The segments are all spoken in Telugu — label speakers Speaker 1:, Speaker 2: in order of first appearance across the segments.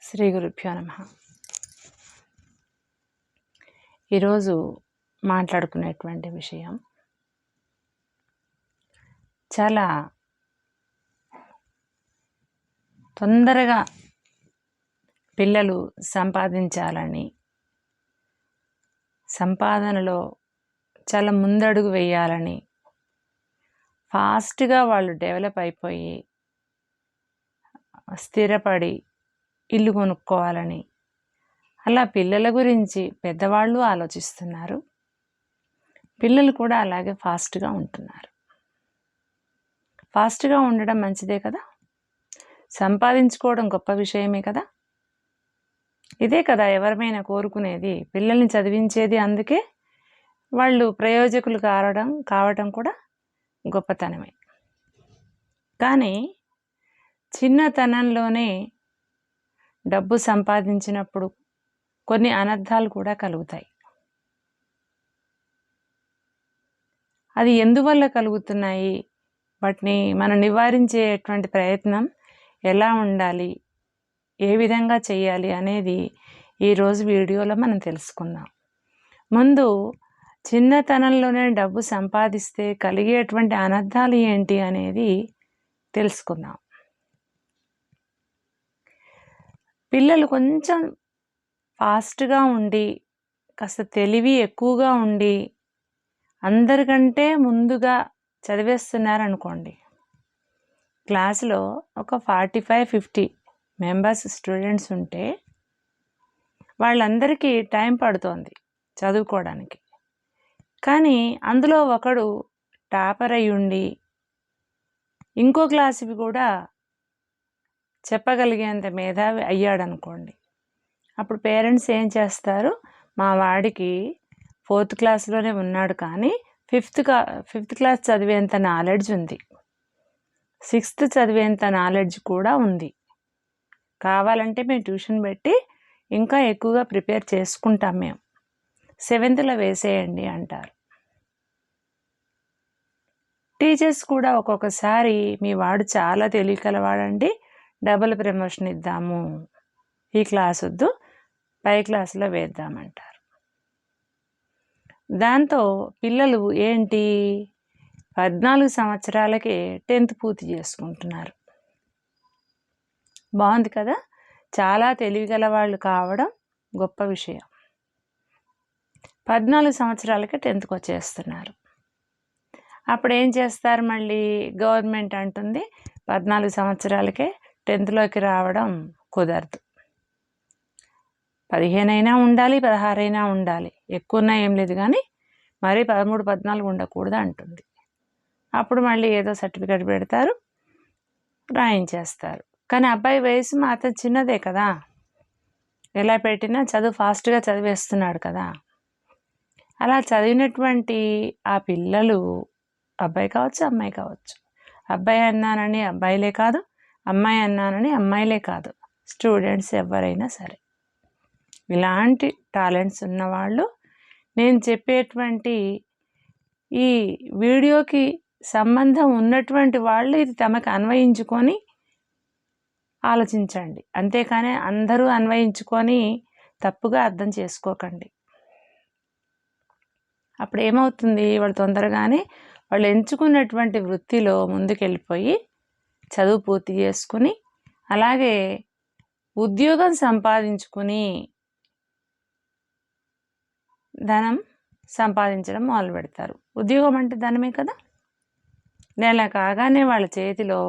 Speaker 1: శ్రీ గురుభ్యో నమః. ఈరోజు మాట్లాడుకునేటువంటి విషయం చాలా తొందరగా పిల్లలు సంపాదించాలని, సంపాదనలో చాలా ముందడుగు వేయాలని, ఫాస్ట్గా వాళ్ళు డెవలప్ అయిపోయి స్థిరపడి ఇల్లు కొనుక్కోవాలని, అలా పిల్లల గురించి పెద్దవాళ్ళు ఆలోచిస్తున్నారు. పిల్లలు కూడా అలాగే ఫాస్ట్గా ఉంటున్నారు. ఫాస్ట్గా ఉండడం మంచిదే కదా, సంపాదించుకోవడం గొప్ప విషయమే కదా. ఇదే కదా ఎవరిమైనా కోరుకునేది, పిల్లల్ని చదివించేది. అందుకే వాళ్ళు ప్రయోజకులు కావడం కూడా గొప్పతనమే. కానీ చిన్నతనంలోనే డబ్బు సంపాదించినప్పుడు కొన్ని అనర్థాలు కూడా కలుగుతాయి. అది ఎందువల్ల కలుగుతున్నాయి, వాటిని మనం నివారించేటువంటి ప్రయత్నం ఎలా ఉండాలి, ఏ విధంగా చేయాలి అనేది ఈరోజు వీడియోలో మనం తెలుసుకుందాం. ముందు చిన్నతనంలోనే డబ్బు సంపాదిస్తే కలిగేటువంటి అనర్థాలు ఏంటి అనేది తెలుసుకుందాం. పిల్లలు కొంచెం ఫాస్ట్గా ఉండి, కాస్త తెలివి ఎక్కువగా ఉండి, అందరికంటే ముందుగా చదివేస్తున్నారనుకోండి, క్లాసులో ఒక 45-50 మెంబర్స్ స్టూడెంట్స్ ఉంటే వాళ్ళందరికీ టైం పడుతోంది చదువుకోవడానికి. కానీ అందులో ఒకడు టాపర్ అయి ఉండి ఇంకో క్లాసుకి కూడా చెప్పగలిగేంత మేధావి అయ్యాడనుకోండి, అప్పుడు పేరెంట్స్ ఏం చేస్తారు, మా వాడికి 4th క్లాస్లోనే ఉన్నాడు కానీ 5th క్లాస్ చదివేంత నాలెడ్జ్ ఉంది, 6th చదివేంత నాలెడ్జ్ కూడా ఉంది, కావాలంటే మేము ట్యూషన్ పెట్టి ఇంకా ఎక్కువగా ప్రిపేర్ చేసుకుంటాం, మేము 7thలో వేసేయండి అంటారు. టీచర్స్ కూడా ఒక్కొక్కసారి మీ వాడు చాలా తెలియగలవాడండి, డబుల్ ప్రమోషన్ ఇద్దాము, ఈ క్లాస్ వద్దు పై క్లాసులో వేద్దామంటారు. దాంతో పిల్లలు ఏంటి 14 సంవత్సరాలకే 10th పూర్తి చేసుకుంటున్నారు. బాగుంది కదా, చాలా తెలివిగల వాళ్ళు కావడం గొప్ప విషయం. 14 సంవత్సరాలకే 10thకి వచ్చేస్తున్నారు. అప్పుడు ఏం చేస్తారు, మళ్ళీ గవర్నమెంట్ అంటుంది 14 సంవత్సరాలకే 10thలోకి రావడం కుదరదు, 15 అయినా ఉండాలి, 16 అయినా ఉండాలి, ఎక్కువన్నా ఏం లేదు కానీ మరీ 13-14 ఉండకూడదు అంటుంది. అప్పుడు మళ్ళీ ఏదో సర్టిఫికెట్ పెడతారు, రాయించేస్తారు. కానీ అబ్బాయి వయసు మాత్రం చిన్నదే కదా, ఎలా పెట్టినా చదువు ఫాస్ట్గా చదివేస్తున్నాడు కదా. అలా చదివినటువంటి ఆ పిల్లలు, అబ్బాయి కావచ్చు అమ్మాయి కావచ్చు, అబ్బాయి అన్నానని అబ్బాయిలే కాదు, అమ్మాయి అన్నానని అమ్మాయిలే కాదు, స్టూడెంట్స్ ఎవరైనా సరే, ఇలాంటి టాలెంట్స్ ఉన్నవాళ్ళు నేను చెప్పేటువంటి ఈ వీడియోకి సంబంధం ఉన్నటువంటి వాళ్ళు ఇది తమకు అన్వయించుకొని ఆలోచించండి. అంతేకాని అందరూ అన్వయించుకొని తప్పుగా అర్థం చేసుకోకండి. అప్పుడు ఏమవుతుంది, వాళ్ళు తొందరగానే వాళ్ళు ఎంచుకున్నటువంటి వృత్తిలో ముందుకెళ్ళిపోయి చదువు పూర్తి చేసుకుని అలాగే ఉద్యోగం సంపాదించుకుని ధనం సంపాదించడం మొదలు పెడతారు. ఉద్యోగం అంటే ధనమే కదా. నెల కాగానే వాళ్ళ చేతిలో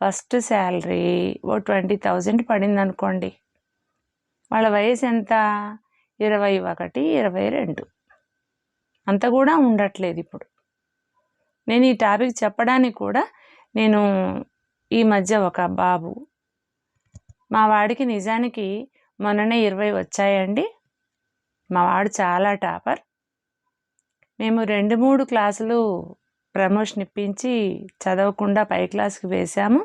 Speaker 1: ఫస్ట్ శాలరీ 20,000 పడింది అనుకోండి, వాళ్ళ వయసు ఎంత, 21, 22, అంత కూడా ఉండట్లేదు ఇప్పుడు. నేను ఈ టాపిక్ చెప్పడానికి కూడా, నేను ఈ మధ్య ఒక బాబు, మా వాడికి నిజానికి మొన్ననే 20 వచ్చాయండి, మా వాడు చాలా టాపర్, మేము 2-3 క్లాసులు ప్రమోషన్ ఇప్పించి చదవకుండా పై క్లాస్కి వేశాము,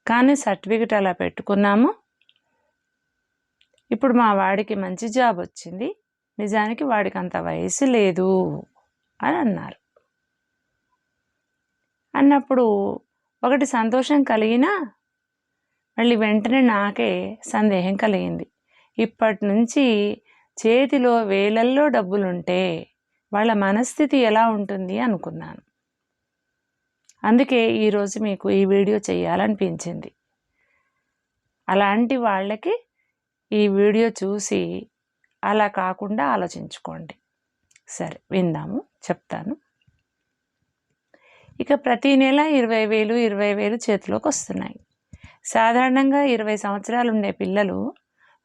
Speaker 1: కానీ సర్టిఫికెట్ అలా పెట్టుకున్నాము, ఇప్పుడు మా వాడికి మంచి జాబ్ వచ్చింది, నిజానికి వాడికి అంత వయసు లేదు అని అన్నారు. అన్నప్పుడు ఒకటి సంతోషం కలిగినా మళ్ళీ వెంటనే నాకే సందేహం కలిగింది. ఇప్పటి నుంచి చేతిలో వేలల్లో డబ్బులుంటే వాళ్ళ మనస్థితి ఎలా ఉంటుంది అనుకున్నాను. అందుకే ఈరోజు మీకు ఈ వీడియో చేయాలనిపించింది. అలాంటి వాళ్ళకి ఈ వీడియో చూసి అలా కాకుండా ఆలోచించుకోండి. సరే, విందాము, చెప్తాను. ఇక ప్రతి నెల 20,000 చేతిలోకి వస్తున్నాయి. సాధారణంగా 20 సంవత్సరాలు ఉండే పిల్లలు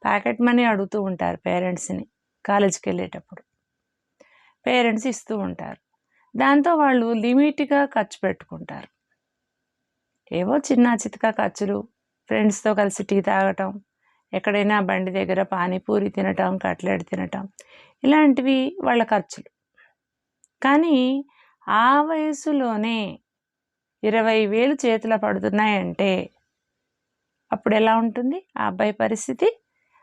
Speaker 1: ప్యాకెట్ మనీ అడుగుతూ ఉంటారు పేరెంట్స్ని. కాలేజీకి వెళ్ళేటప్పుడు పేరెంట్స్ ఇస్తూ ఉంటారు. దాంతో వాళ్ళు లిమిట్గా ఖర్చు పెట్టుకుంటారు. ఏవో చిన్న చితకా ఖర్చులు, ఫ్రెండ్స్తో కలిసి టీ తాగటం, ఎక్కడైనా బండి దగ్గర పానీపూరి తినటం, కట్లెట్ తినటం, ఇలాంటివి వాళ్ళ ఖర్చులు. కానీ ఆ వయసులోనే 20,000 చేతిలో పడుతున్నాయంటే అప్పుడు ఎలా ఉంటుంది ఆ అబ్బాయి పరిస్థితి?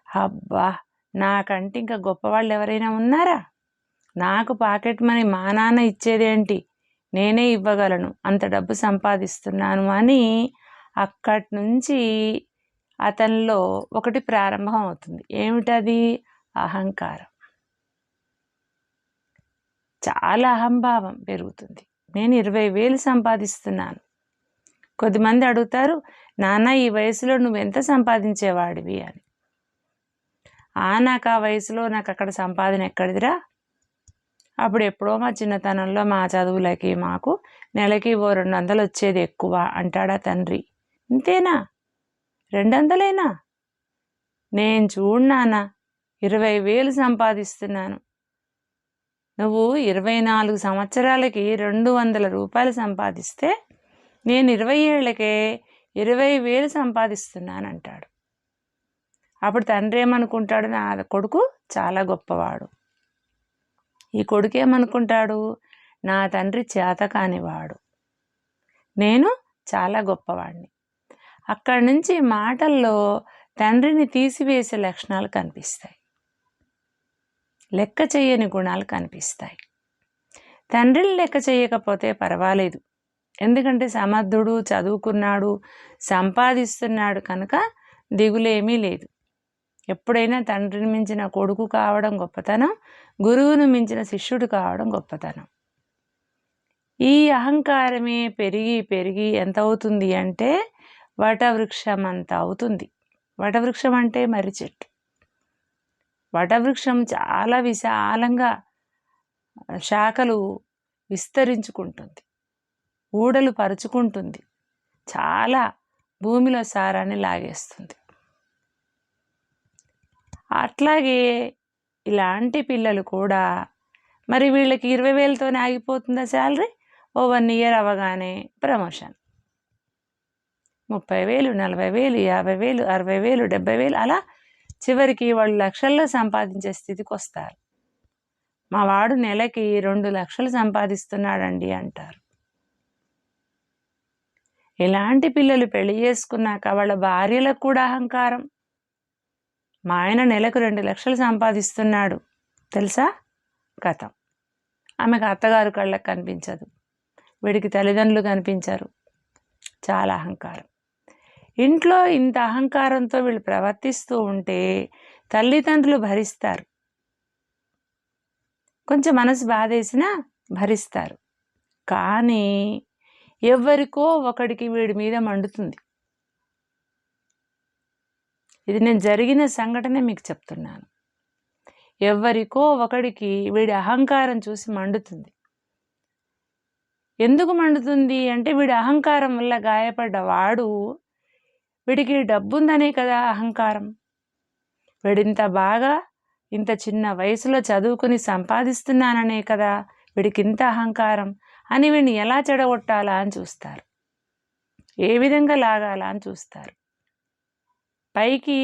Speaker 1: అబ్బా, నాకంటే ఇంకా గొప్పవాళ్ళు ఎవరైనా ఉన్నారా? నాకు పాకెట్ మనీ మా నాన్న ఇచ్చేదేంటి, నేనే ఇవ్వగలను, అంత డబ్బు సంపాదిస్తున్నాను అని అక్కడి నుంచి అతనిలో ఒకటి ప్రారంభం అవుతుంది. ఏమిటది? అహంకారం. చాలా అహంభావం పెరుగుతుంది. నేను 20,000 సంపాదిస్తున్నాను. కొద్దిమంది అడుగుతారు, నాన్న ఈ వయసులో నువ్వెంత సంపాదించేవాడివి అని. నాకు ఆ వయసులో నాకు అక్కడ సంపాదన ఎక్కడిదిరా? అప్పుడు ఎప్పుడో మా చిన్నతనంలో మా చదువులకి మాకు నెలకి 200 వచ్చేది ఎక్కువ అంటాడా తండ్రి. ఇంతేనా? 200 నేను చూడు నాన్న 20,000 సంపాదిస్తున్నాను. నువ్వు 24 సంవత్సరాలకి 200 రూపాయలు సంపాదిస్తే నేను 20 ఏళ్ళకే 20,000 సంపాదిస్తున్నాను అంటాడు. అప్పుడు తండ్రి ఏమనుకుంటాడు? నా కొడుకు చాలా గొప్పవాడు. ఈ కొడుకు ఏమనుకుంటాడు? నా తండ్రి చేత కానివాడు, నేను చాలా గొప్పవాడిని. అక్కడి నుంచి మాటల్లో తండ్రిని తీసివేసే లక్షణాలు కనిపిస్తాయి. లెక్క చేయని గుణాలు కనిపిస్తాయి. తండ్రిని లెక్క చేయకపోతే పర్వాలేదు, ఎందుకంటే సమర్థుడు, చదువుకున్నాడు, సంపాదిస్తున్నాడు కనుక దిగులేమీ లేదు. ఎప్పుడైనా తండ్రిని మించిన కొడుకు కావడం గొప్పతనం, గురువును మించిన శిష్యుడు కావడం గొప్పతనం. ఈ అహంకారమే పెరిగి పెరిగి ఎంత అవుతుంది అంటే వటవృక్షం అంత అవుతుంది. వటవృక్షం అంటే మర్రి చెట్టు. వటవృక్షం చాలా విశాలంగా శాఖలు విస్తరించుకుంటుంది, ఊడలు పరుచుకుంటుంది, చాలా భూమిలో సారాన్ని లాగేస్తుంది. అట్లాగే ఇలాంటి పిల్లలు కూడా మరి వీళ్ళకి 20,000తోనే ఆగిపోతుందా శాలరీ? 1 ఇయర్ అవ్వగానే ప్రమోషన్, 30,000, 40,000, 50,000, 60,000, 70,000, అలా చివరికి వాళ్ళు లక్షల్లో సంపాదించే స్థితికి వస్తారు. మా వాడు నెలకి 2 లక్షలు సంపాదిస్తున్నాడండి అంటారు. ఇలాంటి పిల్లలు పెళ్లి చేసుకున్నాక వాళ్ళ భార్యలకు కూడా అహంకారం. మా ఆయన నెలకు 2 లక్షలు సంపాదిస్తున్నాడు తెలుసా? కథం. ఆమెకు అత్తగారు కళ్ళకు కనిపించదు, వీడికి తల్లిదండ్రులు కనిపించరు. చాలా అహంకారం. ఇంట్లో ఇంత అహంకారంతో వీళ్ళు ప్రవర్తిస్తూ ఉంటే తల్లిదండ్రులు భరిస్తారు, కొంచెం మనసు బాధేసినా భరిస్తారు. కానీ ఎవరికో ఒకడికి వీడి మీద మండుతుంది. ఇది నేను జరిగిన సంఘటనే మీకు చెప్తున్నాను. ఎవరికో ఒకడికి వీడి అహంకారం చూసి మండుతుంది. ఎందుకు మండుతుంది అంటే వీడి అహంకారం వల్ల గాయపడ్డ వాడు, వీడికి డబ్బుందనే కదా అహంకారం. వీడింత బాగా ఇంత చిన్న వయసులో చదువుకుని సంపాదిస్తున్నాననే కదా వీడికి ఇంత అహంకారం అని వీడిని ఎలా చెడగొట్టాలా అని చూస్తారు, ఏ విధంగా లాగాలా అని చూస్తారు. పైకి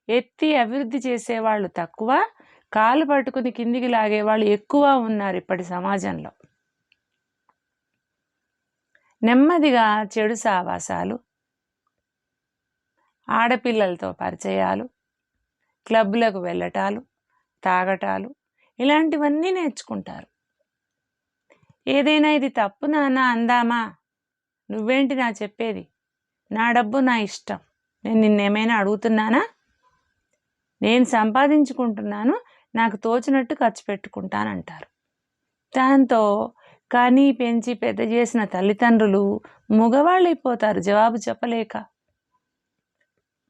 Speaker 1: ఎత్తి అభివృద్ధి చేసేవాళ్ళు తక్కువ, కాలు పట్టుకుని కిందికి లాగేవాళ్ళు ఎక్కువ ఉన్నారు ఇప్పటి సమాజంలో. నెమ్మదిగా చెడు సావాసాలు, ఆడపిల్లలతో పరిచయాలు, క్లబ్లకు వెళ్ళటాలు, తాగటాలు, ఇలాంటివన్నీ నేర్చుకుంటారు. ఏదైనా ఇది తప్పు నాన్న అందామా, నువ్వేంటి నా చెప్పేది, నా డబ్బు నా ఇష్టం, నేను నిన్నేమైనా అడుగుతున్నానా? నేను సంపాదించుకుంటున్నాను, నాకు తోచినట్టు ఖర్చు పెట్టుకుంటానంటారు. దాంతో కని పెంచి పెద్ద చేసిన తల్లిదండ్రులు మగవాళ్ళైపోతారు జవాబు చెప్పలేక.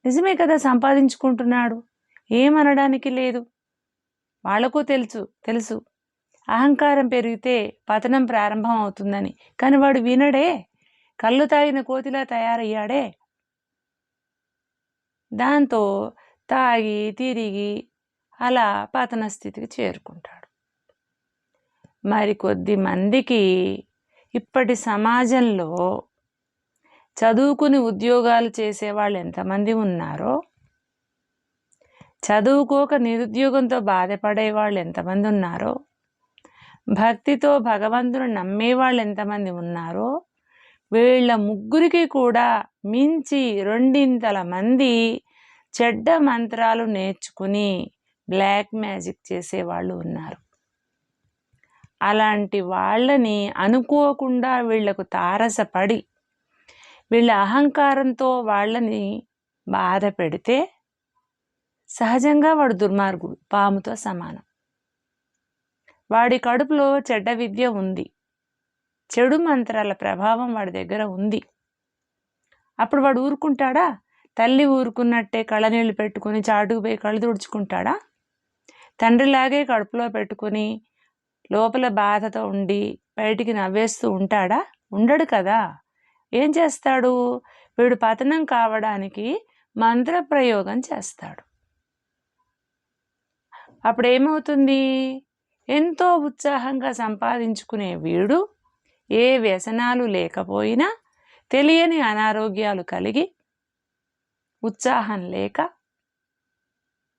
Speaker 1: నిజమే కదా, సంపాదించుకుంటున్నాడు, ఏమనడానికి లేదు. వాళ్లకు తెలుసు అహంకారం పెరిగితే పతనం ప్రారంభం అవుతుందని. కానీ వాడు వినడే, కళ్ళు తాగిన కోతిలా తయారయ్యాడే. దాంతో తాగి తిరిగి అలా పతన స్థితికి చేరుకుంటాడు. మరి కొద్ది మందికి ఇప్పటి సమాజంలో చదువుకుని ఉద్యోగాలు చేసేవాళ్ళు ఎంతమంది ఉన్నారో, చదువుకోక నిరుద్యోగంతో బాధపడే వాళ్ళు ఎంతమంది ఉన్నారో, భక్తితో భగవంతుని నమ్మేవాళ్ళు ఎంతమంది ఉన్నారో, వీళ్ళ ముగ్గురికి కూడా మించి రెండింతల మంది చెడ్డ మంత్రాలు నేర్చుకుని బ్లాక్ మ్యాజిక్ చేసేవాళ్ళు ఉన్నారు. అలాంటి వాళ్ళని అనుకోకుండా వీళ్లకు తారసపడి వీళ్ళ అహంకారంతో వాళ్ళని బాధ పెడితే సహజంగా వాడు దుర్మార్గుడు, పాముతో సమానం. వాడి కడుపులో చెడ్డ విద్య ఉంది, చెడు మంత్రాల ప్రభావం వాడి దగ్గర ఉంది. అప్పుడు వాడు ఊరుకుంటాడా? తల్లి ఊరుకున్నట్టే కళ్ళనీళ్ళు పెట్టుకుని చాటుకు పోయి కళ్ళు తుడుచుకుంటాడా? తండ్రిలాగే కడుపులో పెట్టుకుని లోపల బాధతో ఉండి బయటికి నవ్వేస్తూ ఉంటాడా? ఉండడు కదా. ఏం చేస్తాడు? వీడు పతనం కావడానికి మంత్ర ప్రయోగం చేస్తాడు. అప్పుడేమవుతుంది? ఎంతో ఉత్సాహంగా సంపాదించుకునే వీడు ఏ వ్యసనాలు లేకపోయినా తెలియని అనారోగ్యాలు కలిగి ఉత్సాహం లేక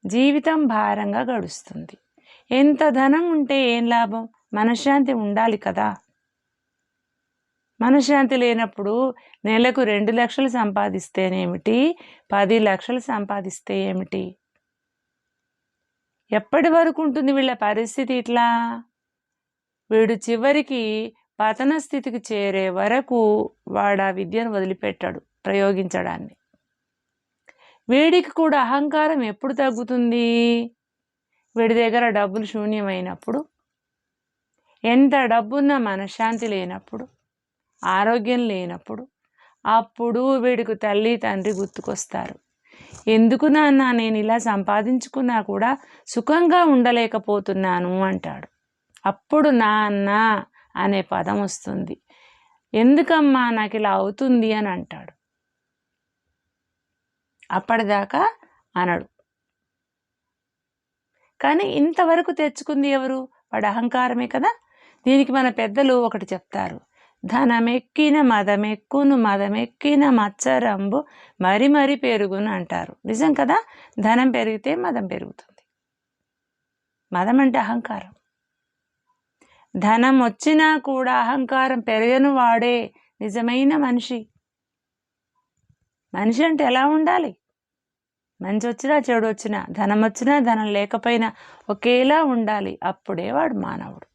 Speaker 1: జీవితం భారంగా గడుస్తుంది. ఎంత ధనం ఉంటే ఏం లాభం? మనశ్శాంతి ఉండాలి కదా. మనశ్శాంతి లేనప్పుడు నెలకు 2 లక్షలు సంపాదిస్తేనేమిటి, 10 లక్షలు సంపాదిస్తే ఏమిటి? ఎప్పటి వరకు ఉంటుంది వీళ్ళ పరిస్థితి ఇట్లా? వీడు చివరికి పతన స్థితికి చేరే వరకు వాడు ఆ విద్యను వదిలిపెట్టాడు ప్రయోగించడాన్ని. వీడికి కూడా అహంకారం ఎప్పుడు తగ్గుతుంది? వీడి దగ్గర డబ్బులు శూన్యమైనప్పుడు, ఎంత డబ్బున్నా మనశ్శాంతి లేనప్పుడు, ఆరోగ్యం లేనప్పుడు, అప్పుడు వీడికి తల్లి తండ్రి గుర్తుకొస్తారు. ఎందుకు నాన్న నేను ఇలా సంపాదించుకున్నా కూడా సుఖంగా ఉండలేకపోతున్నాను అంటాడు. అప్పుడు నాన్న అనే పదం వస్తుంది. ఎందుకమ్మా నాకు ఇలా అవుతుంది అని అంటాడు. అప్పటిదాకా అనడు. కానీ ఇంతవరకు తెచ్చుకుంది ఎవరు? వాడు అహంకారమే కదా. దీనికి మన పెద్దలు ఒకటి చెప్తారు, ధనమెక్కిన మదమెక్కును, మదమెక్కిన మచ్చరంబు మరి మరి పెరుగును అంటారు. నిజం కదా. ధనం పెరిగితే మదం పెరుగుతుంది. మదం అంటే అహంకారం. ధనం వచ్చినా కూడా అహంకారం పెరగను వాడే నిజమైన మనిషి. మనిషి అంటే ఎలా ఉండాలి? మంచి వచ్చినా చెడు వచ్చినా, ధనం వచ్చినా ధనం లేకపోయినా ఒకేలా ఉండాలి. అప్పుడే వాడు మానవుడు.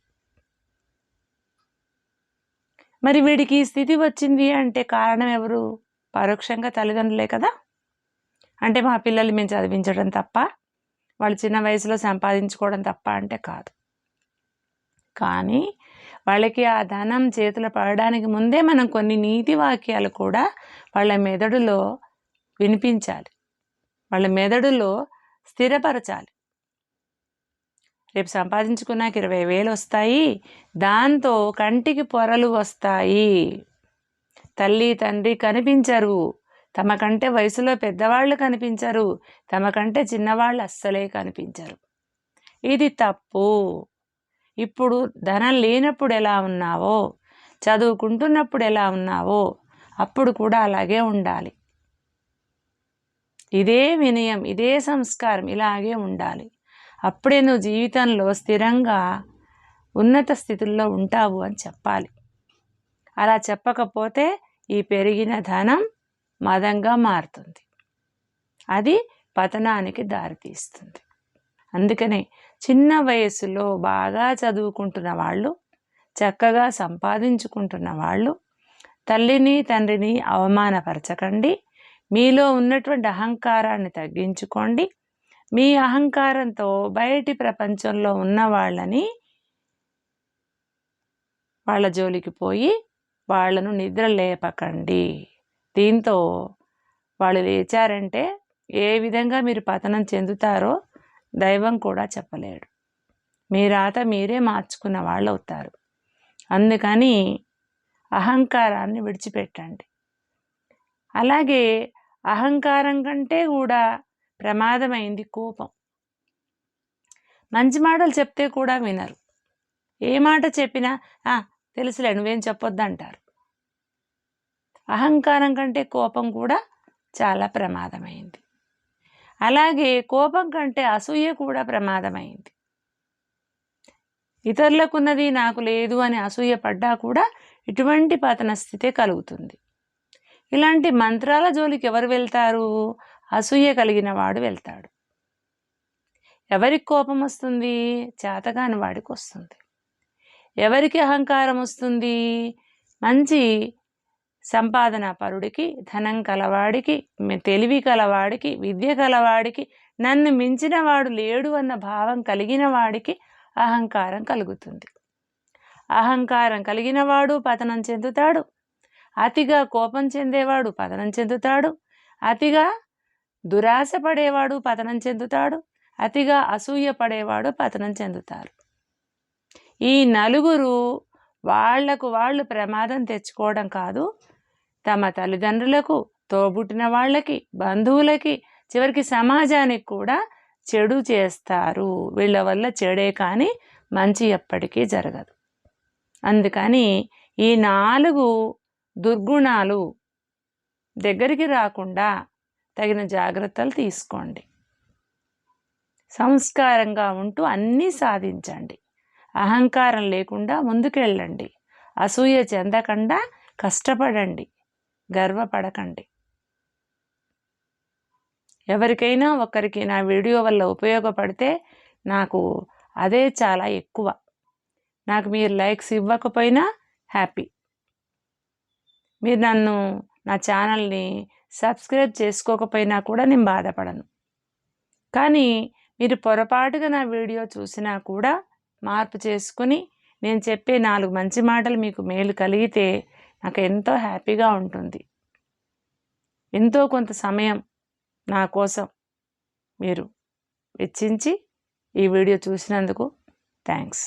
Speaker 1: మరి వీడికి ఈ స్థితి వచ్చింది అంటే కారణం ఎవరు? పరోక్షంగా తల్లిదండ్రులే కదా. అంటే మా పిల్లల్ని మేము చదివించడం తప్ప, వాళ్ళు చిన్న వయసులో సంపాదించుకోవడం తప్ప అంటే కాదు. కానీ వాళ్ళకి ఆ ధనం చేతులు పడడానికి ముందే మనం కొన్ని నీతి వాక్యాలు కూడా వాళ్ళ మెదడులో వినిపించాలి, వాళ్ళ మెదడులో స్థిరపరచాలి. రేపు సంపాదించుకున్నాక 20,000 వస్తాయి, దాంతో కంటికి పొరలు వస్తాయి, తల్లి తండ్రి కనిపించరు, తమకంటే వయసులో పెద్దవాళ్ళు కనిపించరు, తమకంటే చిన్నవాళ్ళు అస్సలే కనిపించరు. ఇది తప్పు. ఇప్పుడు ధనం లేనప్పుడు ఎలా ఉన్నావో, చదువుకుంటున్నప్పుడు ఎలా ఉన్నావో అప్పుడు కూడా అలాగే ఉండాలి. ఇదే వినయం, ఇదే సంస్కారం, ఇలాగే ఉండాలి. అప్పుడే నువ్వు జీవితంలో స్థిరంగా ఉన్నత స్థితుల్లో ఉంటావు అని చెప్పాలి. అలా చెప్పకపోతే ఈ పెరిగిన ధనం మదంగా మారుతుంది, అది పతనానికి దారితీస్తుంది. అందుకనే చిన్న వయసులో బాగా చదువుకుంటున్న వాళ్ళు, చక్కగా సంపాదించుకుంటున్న వాళ్ళు తల్లిని తండ్రిని అవమానపరచకండి, మీలో ఉన్నటువంటి అహంకారాన్ని తగ్గించుకోండి. మీ అహంకారంతో బయటి ప్రపంచంలో ఉన్న వాళ్ళ జోలికి పోయి వాళ్ళను నిద్ర లేపకండి. దీంతో వాళ్ళు లేచారంటే ఏ విధంగా మీరు పతనం చెందుతారో దైవం కూడా చెప్పలేడు. మీ రాత మీరే మార్చుకున్న వాళ్ళు అవుతారు. అందుకని అహంకారాన్ని విడిచిపెట్టండి. అలాగే అహంకారం కంటే కూడా ప్రమాదమైంది కోపం. మంచి మాటలు చెప్తే కూడా వినరు. ఏ మాట చెప్పినా తెలుసులే నువ్వేం చెప్పొద్దంటారు. అహంకారం కంటే కోపం కూడా చాలా ప్రమాదమైంది. అలాగే కోపం కంటే అసూయ కూడా ప్రమాదమైంది. ఇతరులకున్నది నాకు లేదు అని అసూయ పడ్డా కూడా ఇటువంటి పతన స్థితే కలుగుతుంది. ఇలాంటి మంత్రాల జోలికి ఎవరు వెళ్తారు? అసూయ కలిగిన వాడు వెళ్తాడు. ఎవరికి కోపం వస్తుంది? చేతగాని వాడికి వస్తుంది. ఎవరికి అహంకారం వస్తుంది? మంచి సంపాదన పరుడికి, ధనం కలవాడికి, తెలివి కలవాడికి, విద్య కలవాడికి, నన్ను మించిన వాడు లేడు అన్న భావం కలిగిన వాడికి అహంకారం కలుగుతుంది. అహంకారం కలిగిన వాడు పతనం చెందుతాడు. అతిగా కోపం చెందేవాడు పతనం చెందుతాడు. అతిగా దురాశ పడేవాడు పతనం చెందుతాడు. అతిగా అసూయ పడేవాడు పతనం చెందుతారు. ఈ నలుగురు వాళ్లకు వాళ్ళు ప్రమాదం తెచ్చుకోవడం కాదు, తమ తల్లిదండ్రులకు, తోబుట్టిన వాళ్ళకి, బంధువులకి, చివరికి సమాజానికి కూడా చెడు చేస్తారు. వీళ్ళ వల్ల చెడే కానీ మంచి ఎప్పటికీ జరగదు. అందుకని ఈ 4 దుర్గుణాలు దగ్గరికి రాకుండా తగిన జాగ్రత్తలు తీసుకోండి. సంస్కారంగా ఉంటూ అన్నీ సాధించండి. అహంకారం లేకుండా ముందుకెళ్ళండి. అసూయ చెందకుండా కష్టపడండి. గర్వపడకండి. ఎవరికైనా ఒకరికి నా వీడియో వల్ల ఉపయోగపడితే నాకు అదే చాలా ఎక్కువ. నాకు మీరు లైక్స్ ఇవ్వకపోయినా హ్యాపీ. మీరు నా ఛానల్ని సబ్స్క్రైబ్ చేసుకోకపోయినా కూడా నేను బాధపడను. కానీ మీరు పొరపాటుగా నా వీడియో చూసినా కూడా మార్పు చేసుకుని నేను చెప్పే 4 మంచి మాటలు మీకు మేలు కలిగితే నాకు ఎంతో హ్యాపీగా ఉంటుంది. ఎంతో కొంత సమయం నా కోసం మీరు వెచ్చించి ఈ వీడియో చూసినందుకు థ్యాంక్స్.